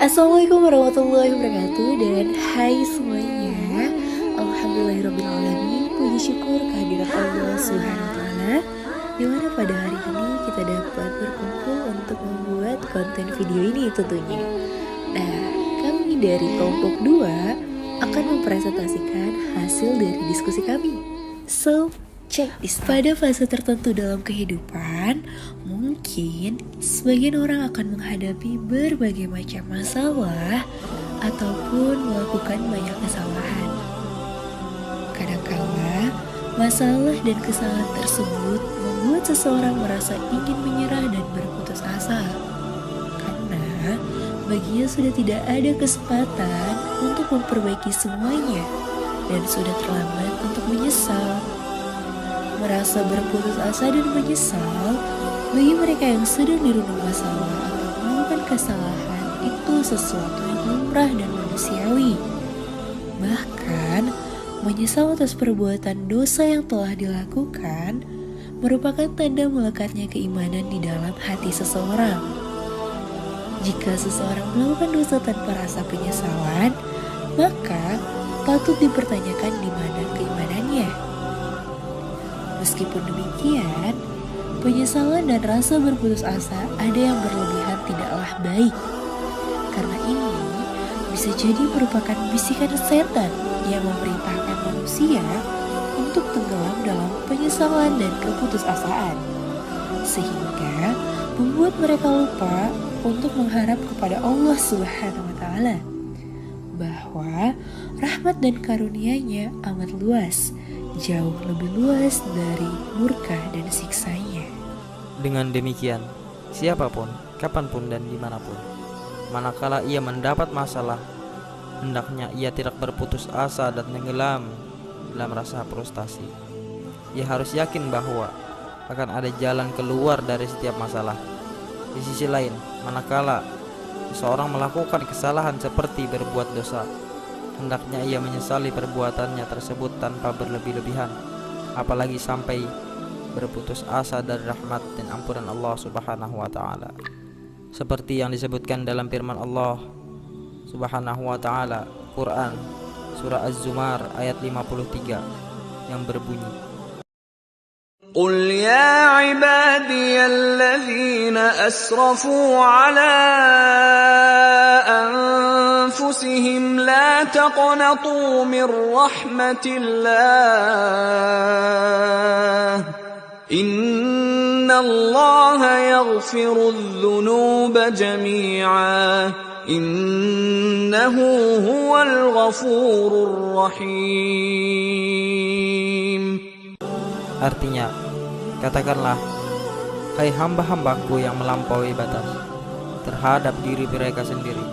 Assalamualaikum warahmatullahi wabarakatuh. Dan hai semuanya, alhamdulillahirrabbilalamin. Puji syukur kehadirat Allah Subhanahu wa Ta'ala, dimana pada hari ini kita dapat berkumpul untuk membuat konten video ini tentunya. Nah, kami dari kelompok 2 akan mempresentasikan hasil dari diskusi kami. So, check this. Pada fase tertentu dalam kehidupan, mungkin sebagian orang akan menghadapi berbagai macam masalah ataupun melakukan banyak kesalahan. Kadangkala, masalah dan kesalahan tersebut membuat seseorang merasa ingin menyerah dan berputus asa. Karena baginya sudah tidak ada kesempatan untuk memperbaiki semuanya dan sudah terlambat untuk menyesal. Merasa berputus asa dan menyesal bagi mereka yang sedang dirundung masalah atau melakukan kesalahan itu sesuatu yang lumrah dan manusiawi. Bahkan, menyesal atas perbuatan dosa yang telah dilakukan merupakan tanda melekatnya keimanan di dalam hati seseorang. Jika seseorang melakukan dosa tanpa rasa penyesalan, maka patut dipertanyakan di mana keimanannya. Meskipun demikian, penyesalan dan rasa berputus asa ada yang berlebihan tidaklah baik. Karena ini bisa jadi merupakan bisikan setan yang memerintahkan manusia untuk tenggelam dalam penyesalan dan keputusasaan, sehingga membuat mereka lupa untuk mengharap kepada Allah Subhanahu wa Ta'ala bahwa rahmat dan karunia-Nya amat luas, jauh lebih luas dari murka dan siksanya. Dengan demikian, siapapun, kapanpun dan dimanapun, manakala ia mendapat masalah, hendaknya ia tidak berputus asa dan tenggelam dalam rasa frustasi. Ia harus yakin bahwa akan ada jalan keluar dari setiap masalah. Di sisi lain, manakala seseorang melakukan kesalahan seperti berbuat dosa, hendaknya ia menyesali perbuatannya tersebut tanpa berlebih-lebihan, apalagi sampai berputus asa dari rahmat dan ampunan Allah Subhanahu wa Ta'ala. Seperti yang disebutkan dalam firman Allah Subhanahu wa Ta'ala, Quran surah Az-Zumar ayat 53 yang berbunyi, قل يا عبادي الذين أسرفوا على أنفسهم لا تقنطوا من رحمة الله إن الله يغفر الذنوب جميعا إنه هو الغفور الرحيم. Artinya, katakanlah, hai hamba-hambaku yang melampaui batas terhadap diri mereka sendiri,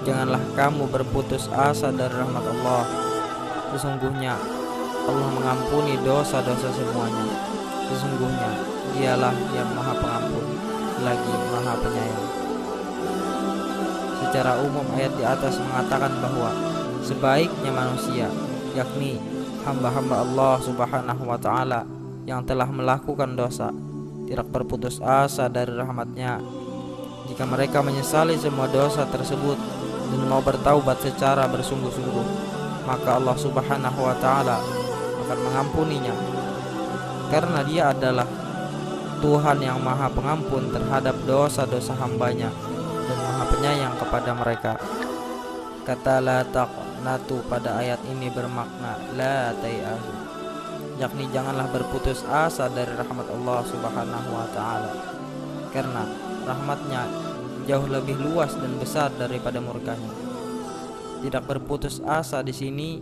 janganlah kamu berputus asa dari rahmat Allah. Sesungguhnya Allah mengampuni dosa-dosa semuanya. Sesungguhnya Dialah yang Maha Pengampun lagi Maha Penyayang. Secara umum ayat di atas mengatakan bahwa sebaiknya manusia, yakni hamba-hamba Allah Subhanahu wa Ta'ala yang telah melakukan dosa, tidak berputus asa dari rahmat-Nya. Jika mereka menyesali semua dosa tersebut dan mau bertaubat secara bersungguh-sungguh, maka Allah Subhanahu wa Ta'ala akan mengampuninya, karena Dia adalah Tuhan yang Maha Pengampun terhadap dosa-dosa hambanya dan Maha Penyayang kepada mereka. Kata la taqnatu pada ayat ini bermakna la tai'azu, yakni janganlah berputus asa dari rahmat Allah Subhanahu wa Ta'ala, karena rahmatnya jauh lebih luas dan besar daripada murkanya. Tidak berputus asa di sini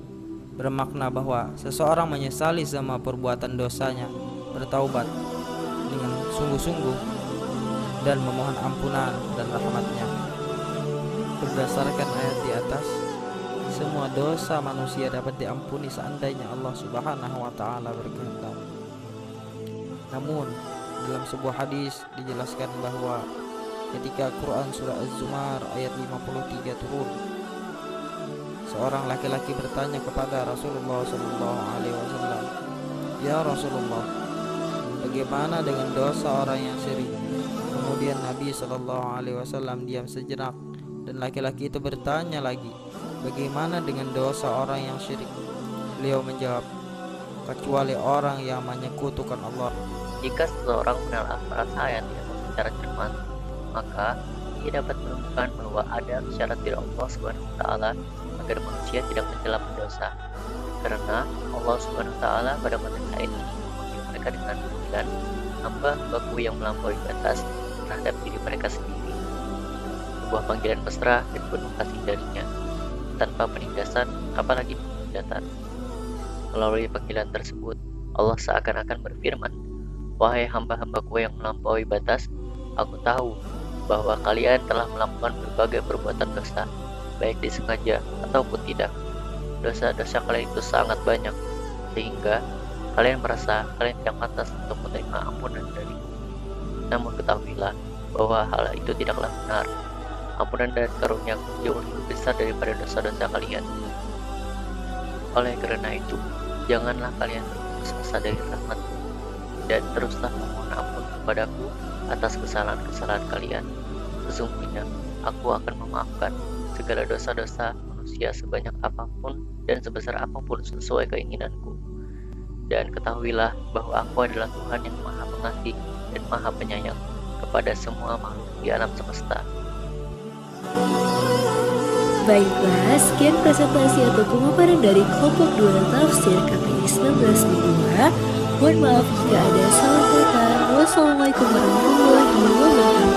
bermakna bahwa seseorang menyesali semua perbuatan dosanya, bertaubat dengan sungguh-sungguh dan memohon ampunan dan rahmatnya. Berdasarkan ayat di atas, semua dosa manusia dapat diampuni seandainya Allah Subhanahu wa Ta'ala berkehendak. Namun, dalam sebuah hadis dijelaskan bahwa ketika Quran surah Az-Zumar ayat 53 turun, seorang laki-laki bertanya kepada Rasulullah SAW, "Ya Rasulullah, bagaimana dengan dosa orang yang syirik?" Kemudian Nabi SAW diam sejenak, Dan laki-laki itu bertanya lagi, bagaimana dengan dosa orang yang syirik? Beliau menjawab, kecuali orang yang menyekutukan Allah. Jika seseorang menelaah ayat yang secara cermat, maka ia dapat menemukan bahwa ada syarat dari Allah Subhanahu wa taala agar manusia tidak mencela pendosa. Karena Allah Subhanahu wa taala pada konteks ayat ini memanggil mereka dengan panggilan hamba-hambaku yang melampaui batas terhadap diri mereka sendiri. Sebuah panggilan mesra dan penuh kasih darinya, tanpa penindasan apalagi penghujatan. Melalui panggilan tersebut, Allah seakan-akan berfirman, wahai hamba-hambaku yang melampaui batas, aku tahu bahwa kalian telah melakukan berbagai perbuatan dosa, baik disengaja ataupun tidak. Dosa-dosa kalian itu sangat banyak, sehingga kalian merasa kalian tidak pantas untuk menerima ampunan dariku. Namun ketahuilah bahwa hal itu tidaklah benar. Ampunan dan karunia jauh lebih besar daripada dosa-dosa kalian. Oleh karena itu, janganlah kalian berputus asa dari rahmatku, dan teruslah memohon ampun kepadaku atas kesalahan-kesalahan kalian. Sesungguhnya aku akan memaafkan segala dosa-dosa manusia sebanyak apapun dan sebesar apapun sesuai keinginanku. Dan ketahuilah bahwa aku adalah Tuhan yang Maha Pengasih dan Maha Penyayang kepada semua makhluk di alam semesta. Baiklah, sekian presentasi atau pemaparan dari kelompok 2 tafsir KPI 19B2. Mohon maaf jika ada salah kata. Wassalamualaikum warahmatullahi wabarakatuh.